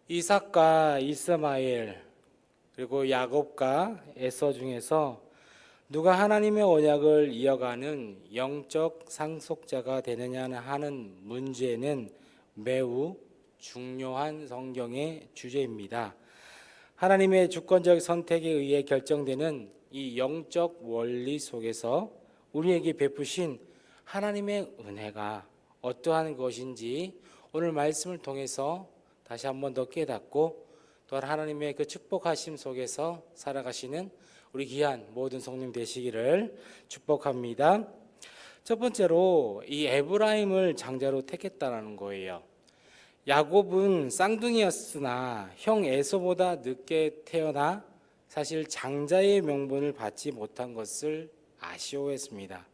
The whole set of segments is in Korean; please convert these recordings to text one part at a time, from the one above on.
이삭과 이스마엘 그리고 야곱과 에서 중에서 누가 하나님의 언약을 이어가는 영적 상속자가 되느냐 하는 문제는 매우 중요한 성경의 주제입니다. 하나님의 주권적 선택에 의해 결정되는 이 영적 원리 속에서 우리에게 베푸신 하나님의 은혜가 어떠한 것인지 오늘 말씀을 통해서 다시 한 번 더 깨닫고 또한 하나님의 그 축복하심 속에서 살아가시는 우리 귀한 모든 성님 되시기를 축복합니다. 첫 번째로 이 에브라임을 장자로 택했다라는 거예요. 야곱은 쌍둥이였으나 형 에서보다 늦게 태어나 사실 장자의 명분을 받지 못한 것을 아쉬워했습니다.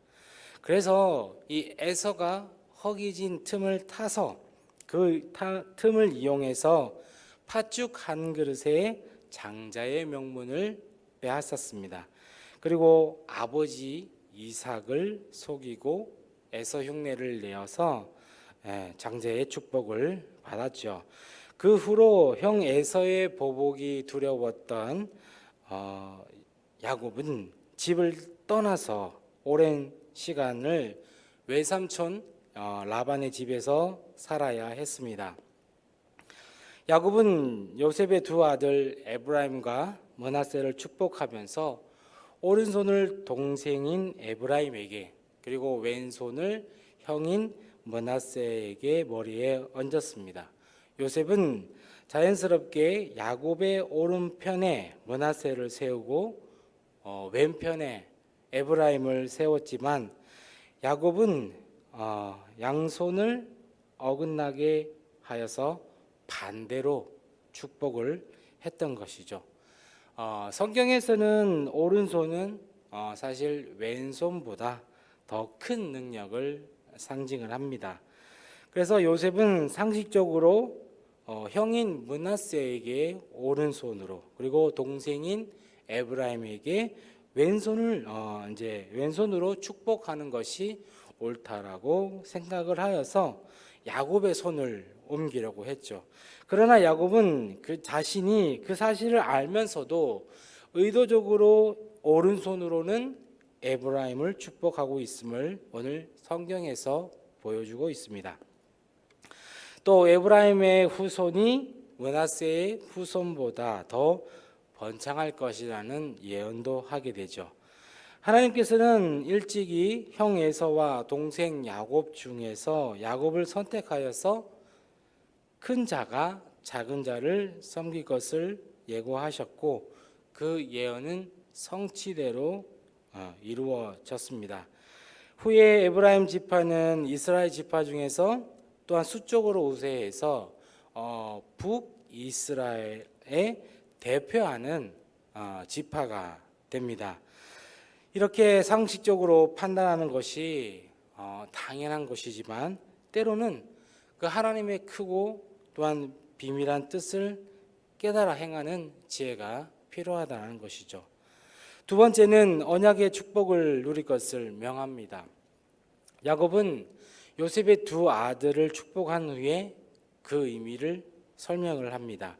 그래서 이 에서가 허기진 틈을 타서 그 틈을 이용해서 팥죽 한 그릇에 장자의 명분을 빼앗았습니다. 그리고 아버지 이삭을 속이고 에서 흉내를 내어서 장자의 축복을 받았죠. 그 후로 형 에서의 보복이 두려웠던 야곱은 집을 떠나서 오랜 시간을 외삼촌 라반의 집에서 살아야 했습니다. 야곱은 요셉의 두 아들 에브라임과 므낫세를 축복하면서 오른손을 동생인 에브라임에게 그리고 왼손을 형인 므낫세에게 머리에 얹었습니다. 요셉은 자연스럽게 야곱의 오른편에 므낫세를 세우고 왼편에 에브라임을 세웠지만 야곱은 양손을 어긋나게 하여서 반대로 축복을 했던 것이죠. 성경에서는 오른손은 사실 왼손보다 더 큰 능력을 상징을 합니다. 그래서 요셉은 상식적으로 형인 므낫세에게 오른손으로 그리고 동생인 에브라임에게 왼손으로 축복하는 것이 옳다라고 생각을 하여서 야곱의 손을 옮기려고 했죠. 그러나 야곱은 그 자신이 그 사실을 알면서도 의도적으로 오른손으로는 에브라임을 축복하고 있음을 오늘 성경에서 보여주고 있습니다. 또 에브라임의 후손이 므낫세의 후손보다 더 번창할 것이라는 예언도 하게 되죠. 하나님께서는 일찍이 형 에서와 동생 야곱 중에서 야곱을 선택하여서 큰 자가 작은 자를 섬길 것을 예고하셨고 그 예언은 성취대로 이루어졌습니다. 후에 에브라임 지파는 이스라엘 지파 중에서 또한 수적으로 우세해서 북이스라엘의 대표하는 지파가 됩니다. 이렇게 상식적으로 판단하는 것이 당연한 것이지만 때로는 그 하나님의 크고 또한 비밀한 뜻을 깨달아 행하는 지혜가 필요하다는 것이죠. 두 번째는 언약의 축복을 누릴 것을 명합니다. 야곱은 요셉의 두 아들을 축복한 후에 그 의미를 설명을 합니다.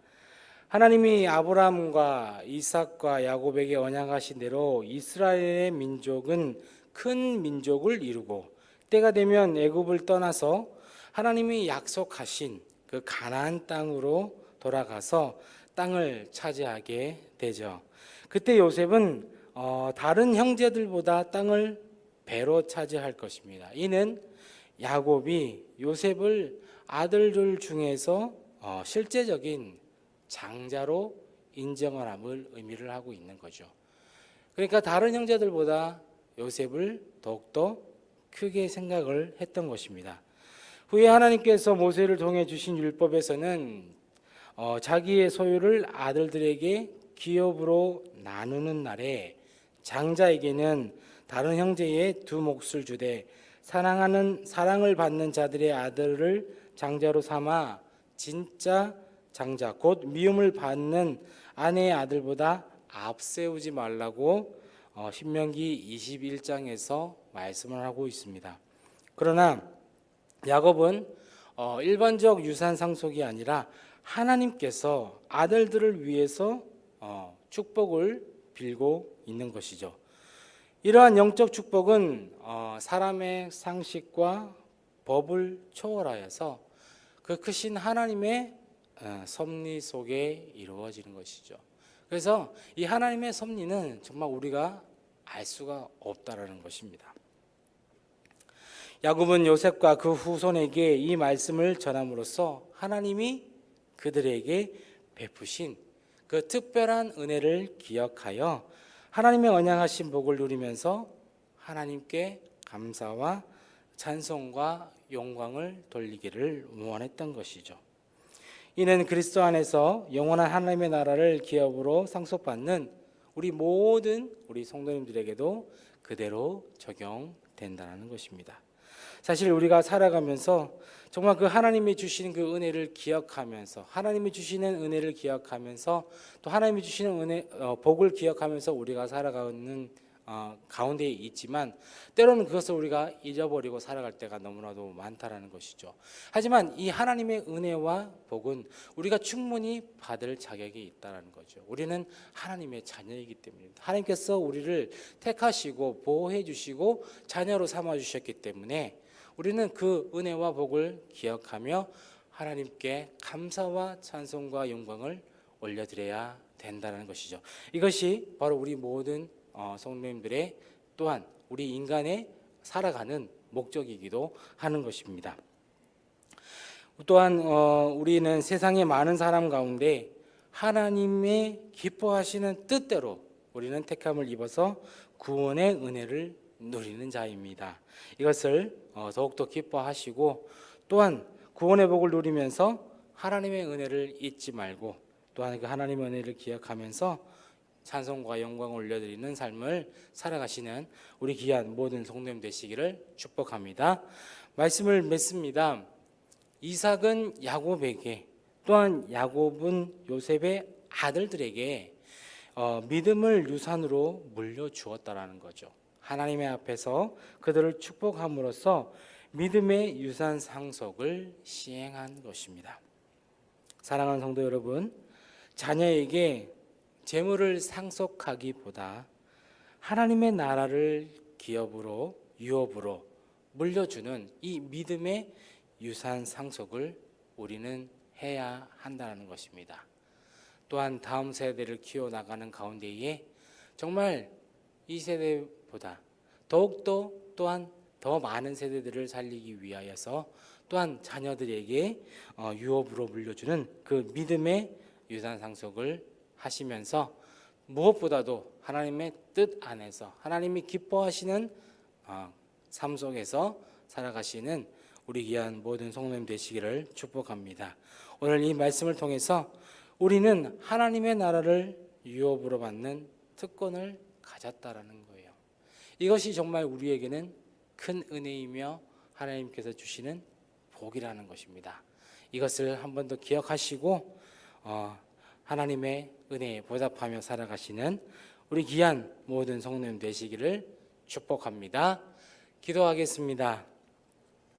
하나님이 아브라함과 이삭과 야곱에게 언약하신 대로 이스라엘의 민족은 큰 민족을 이루고 때가 되면 애굽을 떠나서 하나님이 약속하신 그 가나안 땅으로 돌아가서 땅을 차지하게 되죠. 그때 요셉은 다른 형제들보다 땅을 배로 차지할 것입니다. 이는 야곱이 요셉을 아들들 중에서 실제적인 장자로 인정을 함을 의미를 하고 있는 거죠. 그러니까 다른 형제들보다 요셉을 더욱더 크게 생각을 했던 것입니다. 후에 하나님께서 모세를 통해 주신 율법에서는 자기의 소유를 아들들에게 기업으로 나누는 날에 장자에게는 다른 형제의 두 몫을 주되 사랑을 받는 자들의 아들을 장자로 삼아 진짜 장자 곧 미움을 받는 아내의 아들보다 앞세우지 말라고 신명기 21장에서 말씀을 하고 있습니다. 그러나 야곱은 일반적 유산 상속이 아니라 하나님께서 아들들을 위해서 축복을 빌고 있는 것이죠. 이러한 영적 축복은 사람의 상식과 법을 초월하여서 그 크신 하나님의 섭리 속에 이루어지는 것이죠. 그래서 이 하나님의 섭리는 정말 우리가 알 수가 없다라는 것입니다. 야곱은 요셉과 그 후손에게 이 말씀을 전함으로써 하나님이 그들에게 베푸신 그 특별한 은혜를 기억하여 하나님의 언양하신 복을 누리면서 하나님께 감사와 찬송과 영광을 돌리기를 원했던 것이죠. 이는 그리스도 안에서 영원한 하나님의 나라를 기업으로 상속받는 우리 성도님들에게도 그대로 적용된다는 것입니다. 사실 우리가 살아가면서 정말 그 하나님이 주시는 그 은혜를 기억하면서, 하나님이 주시는 은혜를 기억하면서, 또 하나님이 주시는 복을 기억하면서 우리가 살아가는 가운데 있지만 때로는 그것을 우리가 잊어버리고 살아갈 때가 너무나도 많다라는 것이죠. 하지만 이 하나님의 은혜와 복은 우리가 충분히 받을 자격이 있다라는 거죠. 우리는 하나님의 자녀이기 때문입니다. 하나님께서 우리를 택하시고 보호해 주시고 자녀로 삼아 주셨기 때문에 우리는 그 은혜와 복을 기억하며 하나님께 감사와 찬송과 영광을 올려드려야 된다는 것이죠. 이것이 바로 우리 모든 성도님들의 또한 우리 인간의 살아가는 목적이기도 하는 것입니다. 또한 우리는 세상의 많은 사람 가운데 하나님의 기뻐하시는 뜻대로 우리는 택함을 입어서 구원의 은혜를 누리는 자입니다. 이것을 더욱더 기뻐하시고 또한 구원의 복을 누리면서 하나님의 은혜를 잊지 말고 또한 그 하나님의 은혜를 기억하면서 찬송과 영광을 올려드리는 삶을 살아가시는 우리 귀한 모든 성도님 되시기를 축복합니다. 말씀을 맺습니다. 이삭은 야곱에게 또한 야곱은 요셉의 아들들에게 믿음을 유산으로 물려주었다라는 거죠. 하나님의 앞에서 그들을 축복함으로써 믿음의 유산 상속을 시행한 것입니다. 사랑하는 성도 여러분, 자녀에게 재물을 상속하기보다 하나님의 나라를 기업으로 유업으로 물려주는 이 믿음의 유산 상속을 우리는 해야 한다는 것입니다. 또한 다음 세대를 키워나가는 가운데에 정말 이 세대보다 더욱더 또한 더 많은 세대들을 살리기 위하여서 또한 자녀들에게 유업으로 물려주는 그 믿음의 유산 상속을 하시면서 무엇보다도 하나님의 뜻 안에서 하나님이 기뻐하시는 삶 속에서 살아가시는 우리 귀한 모든 성도님 되시기를 축복합니다. 오늘 이 말씀을 통해서 우리는 하나님의 나라를 유업으로 받는 특권을 가졌다라는 거예요. 이것이 정말 우리에게는 큰 은혜이며 하나님께서 주시는 복이라는 것입니다. 이것을 한 번 더 기억하시고 하나님의 은혜에 보답하며 살아가시는 우리 귀한 모든 성도님 되시기를 축복합니다. 기도하겠습니다.